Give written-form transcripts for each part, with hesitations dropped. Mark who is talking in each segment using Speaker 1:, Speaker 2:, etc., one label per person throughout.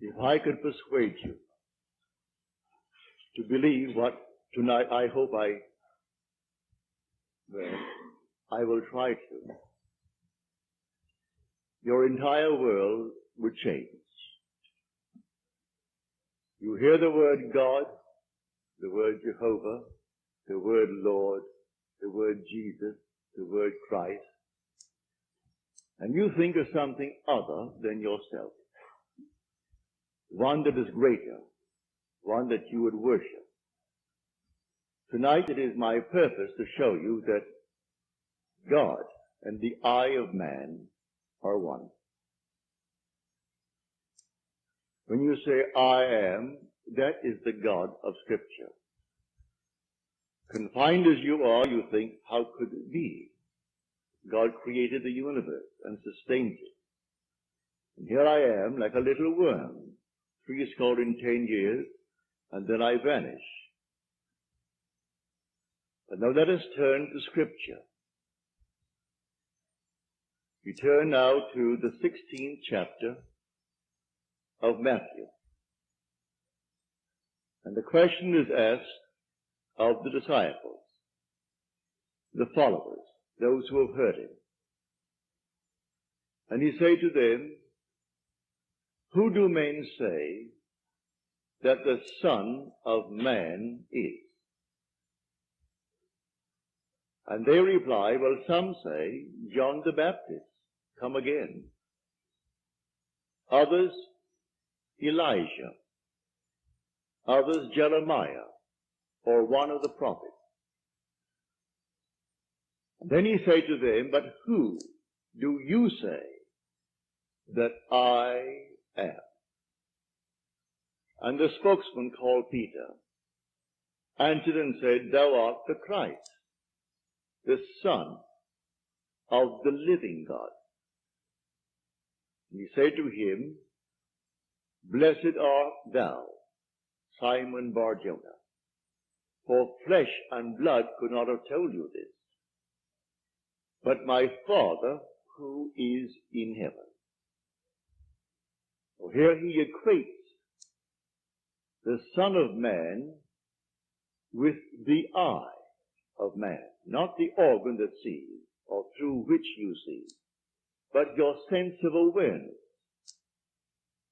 Speaker 1: If I could persuade you to believe what tonight I hope I will try to, your entire world would change. You hear the word God, the word Jehovah, the word Lord, the word Jesus, the word Christ, and you think of something other than yourself, one that is greater, one that you would worship. Tonight it is my purpose to show you that God and the I of man are one. When you say I am, that is the God of Scripture. Confined as you are, you think, how could it be? God created the universe and sustains it. And here I am, like a little worm, 10 years, and then I vanish. But now let us turn to Scripture. We turn now to the 16th chapter of Matthew. And the question is asked of the disciples, the followers, those who have heard him. And he said to them, who do men say that the Son of Man is? And they reply, well, some say John the Baptist, come again. Others, Elijah. Others, Jeremiah, or one of the prophets. And then he said to them, but who do you say that I am? And the spokesman called Peter answered and said, thou art the Christ, the Son of the living God. And he said to him, blessed art thou, Simon Bar-Jonah, for flesh and blood could not have told you this, but my Father who is in heaven. So here he equates the Son of Man with the eye of man, not the organ that sees or through which you see, but your sense of awareness,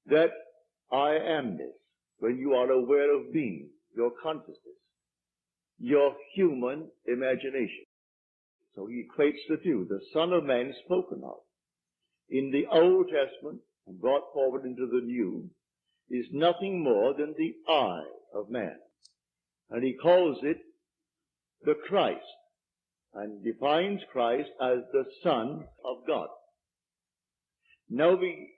Speaker 1: that I amness, when you are aware of being, your consciousness, your human imagination. So he equates the two, the Son of Man spoken of in the Old Testament and brought forward into the New is nothing more than the eye of man. And he calls it the Christ, and defines Christ as the Son of God. Now we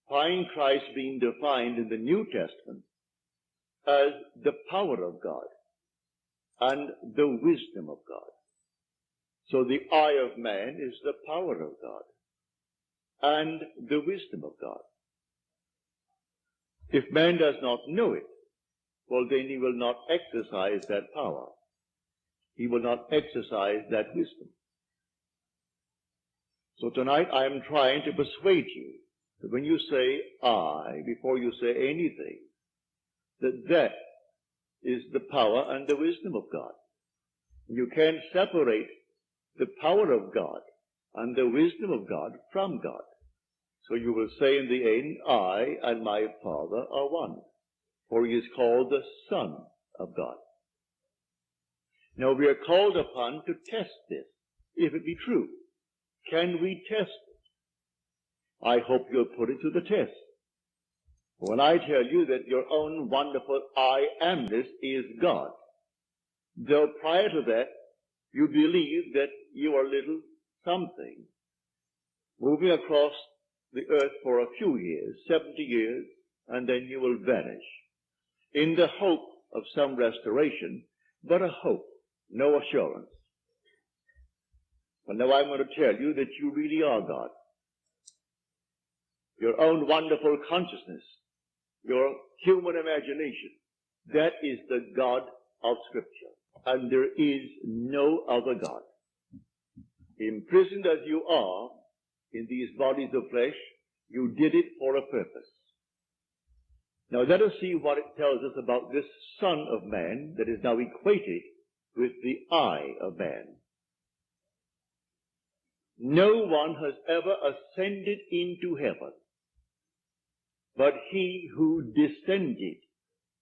Speaker 1: find Christ being defined in the New Testament as the power of God and the wisdom of God. So the eye of man is the power of God and the wisdom of God. If man does not know it, well, then he will not exercise that power. He will not exercise that wisdom. So tonight I am trying to persuade you that when you say I, before you say anything, that is the power and the wisdom of God. You can't separate the power of God and the wisdom of God from God. So you will say in the end, I and my Father are one, for he is called the Son of God. Now we are called upon to test this, if it be true. Can we test it? I hope you'll put it to the test. When I tell you that your own wonderful I amness is God, though prior to that you believe that you are little something, moving across the earth for a few years, 70 years, and then you will vanish, in the hope of some restoration, but a hope, no assurance. But now I'm going to tell you that you really are God. Your own wonderful consciousness, your human imagination, that is the God of Scripture. And there is no other God. Imprisoned as you are in these bodies of flesh, you did it for a purpose. Now let us see what it tells us about this Son of Man that is now equated with the eye of man. No one has ever ascended into heaven but he who descended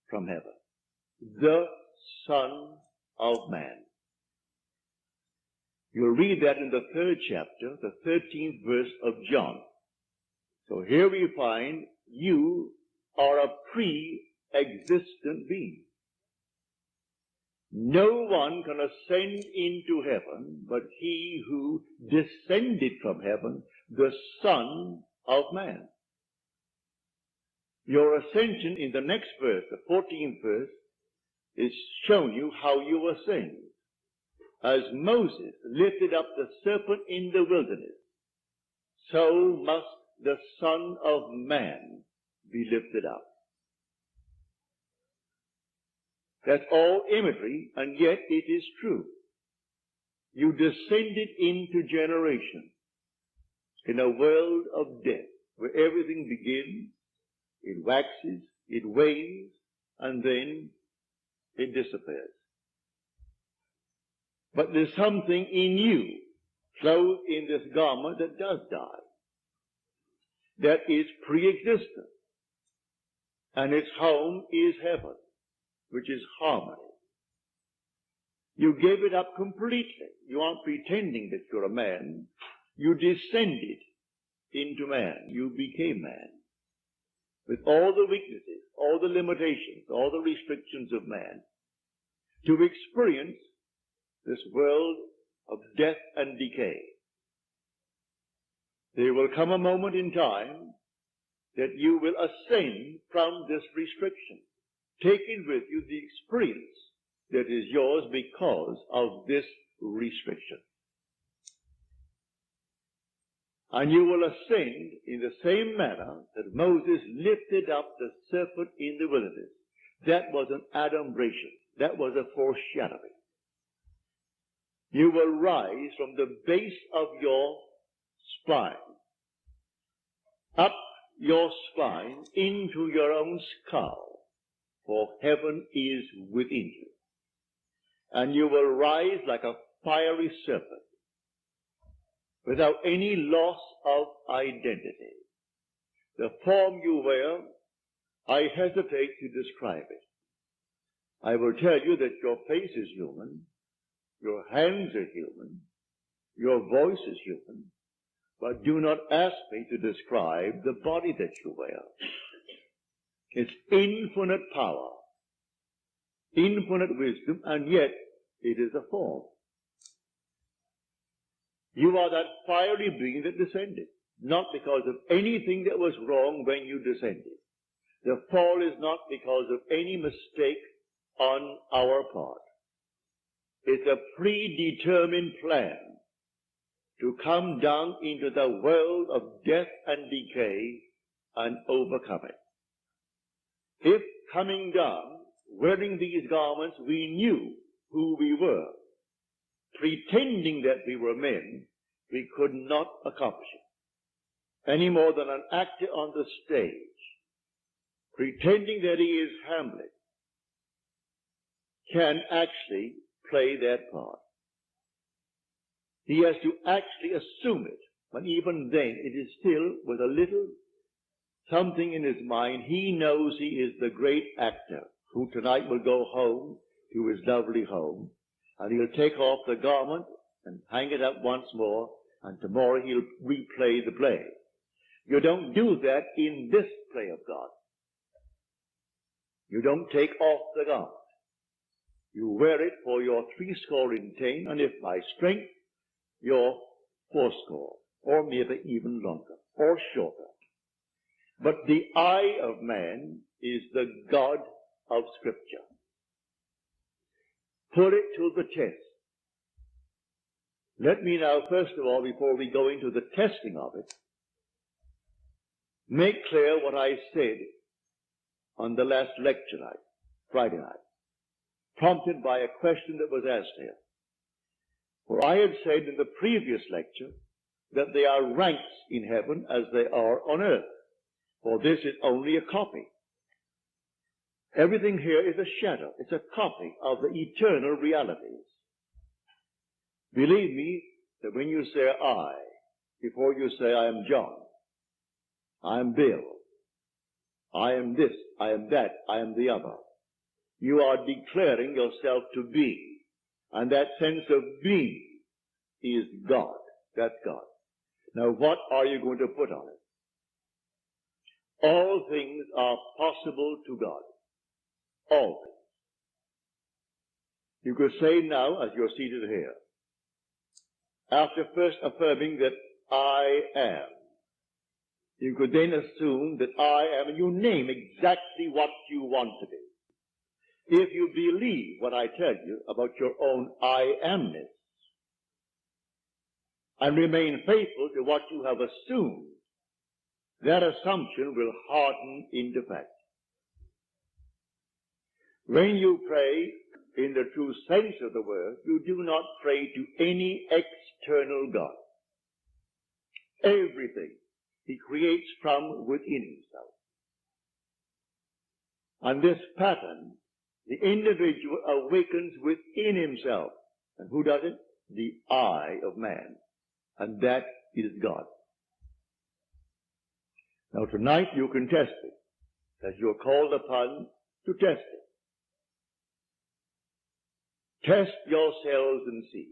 Speaker 1: from heaven, the Son of Man. You'll read that in the 3rd chapter, the 13th verse of John. So here we find you are a pre-existent being. No one can ascend into heaven but he who descended from heaven, the Son of Man. Your ascension in the next verse, the 14th verse, is showing you how you ascend. As Moses lifted up the serpent in the wilderness, so must the Son of Man be lifted up. That's all imagery, and yet it is true. You descended into generation in a world of death where everything begins, it waxes, it wanes, and then it disappears. But there's something in you, clothed in this garment, that does die. That is pre-existent. And its home is heaven, which is harmony. You gave it up completely. You aren't pretending that you're a man. You descended into man. You became man. With all the weaknesses, all the limitations, all the restrictions of man, to experience this world of death and decay. There will come a moment in time that you will ascend from this restriction, taking with you the experience that is yours because of this restriction. And you will ascend in the same manner that Moses lifted up the serpent in the wilderness. That was an adumbration. That was a foreshadowing. You will rise from the base of your spine, up your spine into your own skull, for heaven is within you. And you will rise like a fiery serpent, without any loss of identity. The form you wear, I hesitate to describe it. I will tell you that your face is human, your hands are human, your voice is human, but do not ask me to describe the body that you wear. It's infinite power, infinite wisdom, and yet it is a form. You are that fiery being that descended, not because of anything that was wrong when you descended. The fall is not because of any mistake on our part. It's a predetermined plan to come down into the world of death and decay and overcome it. If coming down, wearing these garments, we knew who we were, pretending that we were men, we could not accomplish it. Any more than an actor on the stage, pretending that he is Hamlet, can actually play that part. He has to actually assume it, but even then it is still with a little something in his mind. He knows he is the great actor who tonight will go home to his lovely home, and he'll take off the garment and hang it up once more, and tomorrow he'll replay the play. You don't do that in this play of God. You don't take off the garment. You wear it for your 80, and if by strength, your 80, or maybe even longer, or shorter. But the eye of man is the God of Scripture. Put it to the test. Let me now, first of all, before we go into the testing of it, make clear what I said on the last lecture night, Friday night, prompted by a question that was asked here. For I had said in the previous lecture that there are ranks in heaven as they are on earth, for this is only a copy. Everything here is a shadow. It's a copy of the eternal realities. Believe me that when you say I, before you say I am John, I am Bill, I am this, I am that, I am the other, you are declaring yourself to be. And that sense of being is God. That's God. Now what are you going to put on it? All things are possible to God. All things. You could say now, as you're seated here, after first affirming that I am, you could then assume that I am, and you name exactly what you want to be. If you believe what I tell you about your own I amness, and remain faithful to what you have assumed, that assumption will harden into fact. When you pray in the true sense of the word, you do not pray to any external God. Everything he creates from within himself. And this pattern, the individual awakens within himself. And who does it? The I of man. And that is God. Now tonight you can test it, as you're called upon to test it. Test yourselves and see.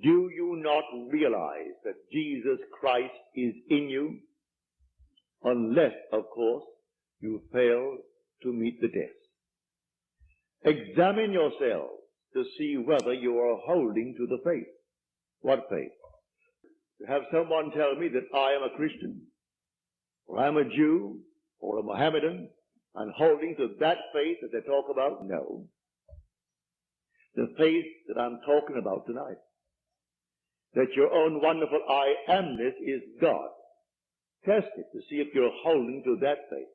Speaker 1: Do you not realize that Jesus Christ is in you? Unless, of course, you fail to meet the test. Examine yourselves to see whether you are holding to the faith. What faith? To have someone tell me that I am a Christian, or I'm a Jew, or a Mohammedan, and holding to that faith that they talk about? No. The faith that I'm talking about tonight. That your own wonderful I amness is God. Test it to see if you're holding to that faith.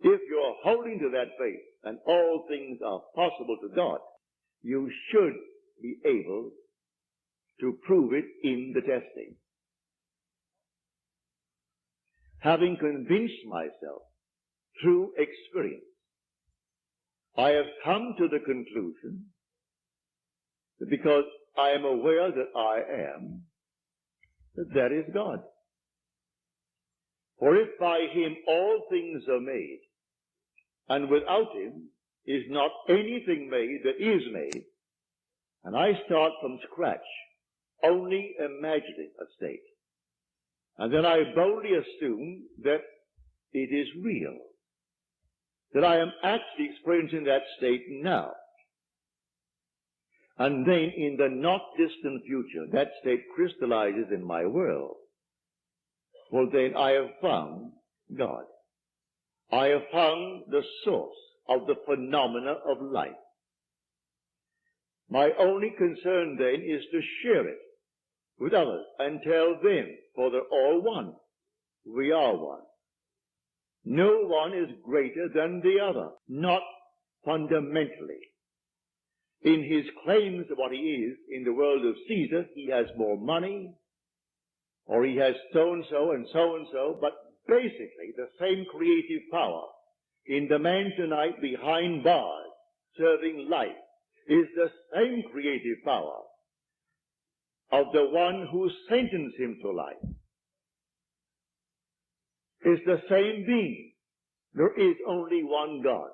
Speaker 1: If you're holding to that faith, and all things are possible to God, you should be able to prove it in the testing. Having convinced myself through experience, I have come to the conclusion that because I am aware that I am, that is God. For if by him all things are made, and without him is not anything made that is made, and I start from scratch, only imagining a state, and then I boldly assume that it is real, that I am actually experiencing that state now. And then in the not distant future, that state crystallizes in my world. Well, then I have found God. I have found the source of the phenomena of life. My only concern then is to share it with others and tell them, for they're all one. We are one. No one is greater than the other, not fundamentally. In his claims of what he is in the world of Caesar, he has more money, or he has so-and-so and so-and-so, but basically the same creative power in the man tonight behind bars serving life is the same creative power of the one who sentenced him to life. It's the same being. There is only one God.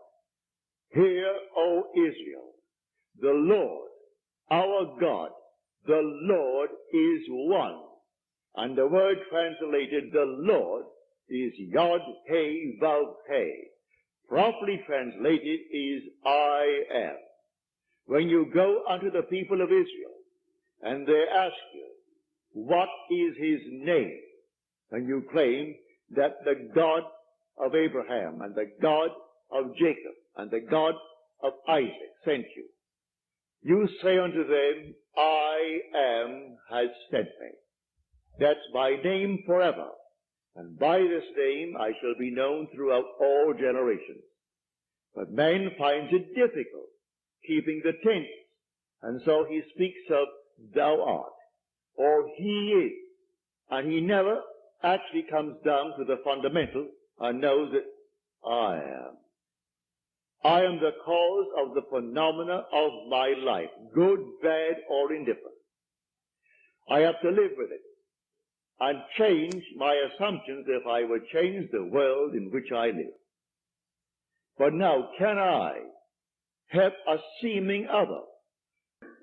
Speaker 1: Hear, O Israel, the Lord, our God, the Lord is one. And the word translated, the Lord, is Yod He Vav He. Properly translated is I am. When you go unto the people of Israel, and they ask you, what is his name? And you claim that the God of Abraham, and the God of Jacob, and the God of Isaac sent you. You say unto them, I am has sent me. That's my name forever. And by this name I shall be known throughout all generations. But man finds it difficult keeping the tense. And so he speaks of thou art, or he is. And he never actually comes down to the fundamental and knows that I am. I am the cause of the phenomena of my life, good, bad, or indifferent. I have to live with it and change my assumptions if I would change the world in which I live. But now, can I help a seeming other?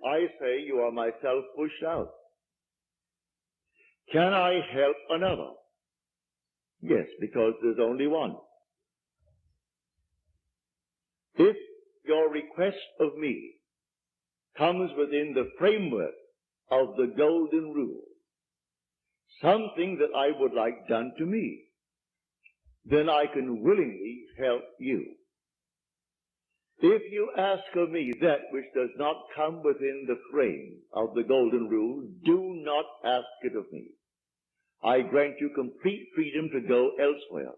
Speaker 1: I say you are myself pushed out. Can I help another? Yes, because there's only one. If your request of me comes within the framework of the golden rule, something that I would like done to me, then I can willingly help you. If you ask of me that which does not come within the frame of the golden rule, do not ask it of me. I grant you complete freedom to go elsewhere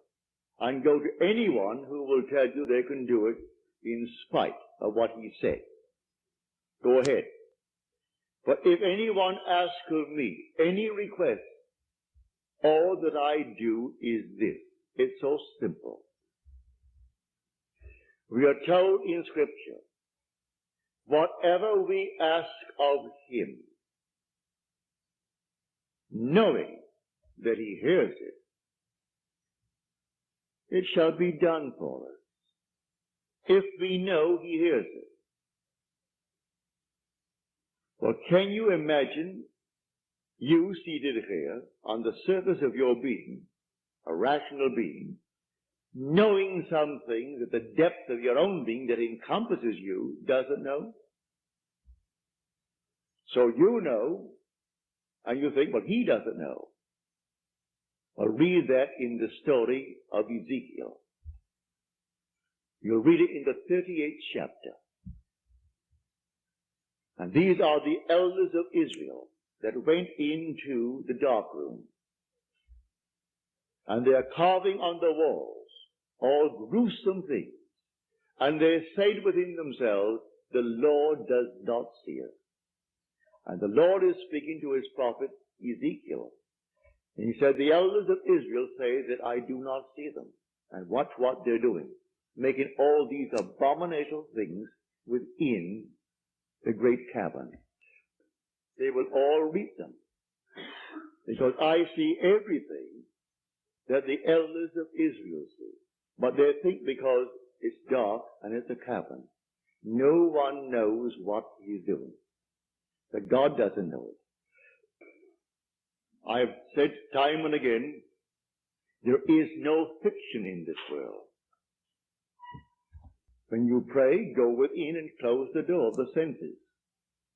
Speaker 1: and go to anyone who will tell you they can do it in spite of what he said. Go ahead. But if anyone asks of me any request, all that I do is this. It's so simple. We are told in Scripture, whatever we ask of him, knowing that he hears it, it shall be done for us. If we know he hears it. Well, can you imagine you seated here on the surface of your being, a rational being, knowing something that the depth of your own being that encompasses you doesn't know? So you know, and you think, well, he doesn't know. Well, read that in the story of Ezekiel. You'll read it in the 38th chapter. And these are the elders of Israel that went into the dark room. And they are carving on the walls all gruesome things. And they said within themselves, the Lord does not see us. And the Lord is speaking to his prophet Ezekiel. And he said, the elders of Israel say that I do not see them. And watch what they're doing, making all these abominable things within the great cavern. They will all reap them, because I see everything that the elders of Israel see. But they think because it's dark and it's a cavern, no one knows what he's doing. That God doesn't know it. I've said time and again, there is no fiction in this world. When you pray, go within and close the door of the senses.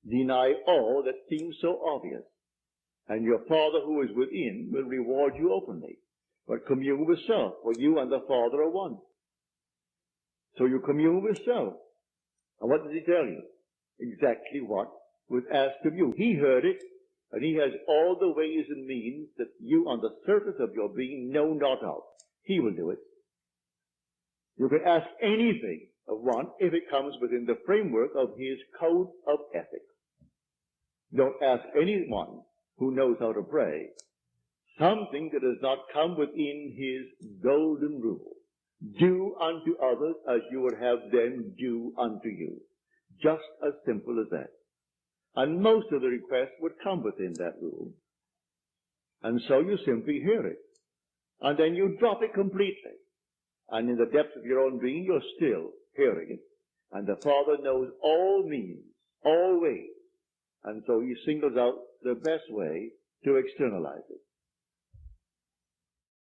Speaker 1: Deny all that seems so obvious. And your Father who is within will reward you openly. But commune with self, for you and the Father are one. So you commune with self. And what does he tell you? Exactly what was asked of you. He heard it, and he has all the ways and means that you on the surface of your being know not of. He will do it. You can ask anything of one if it comes within the framework of his code of ethics. Don't ask anyone who knows how to pray something that does not come within his golden rule. Do unto others as you would have them do unto you. Just as simple as that. And most of the requests would come within that rule. And so you simply hear it. And then you drop it completely. And in the depths of your own being, you're still hearing it. And the Father knows all means, all ways. And so he singles out the best way to externalize it.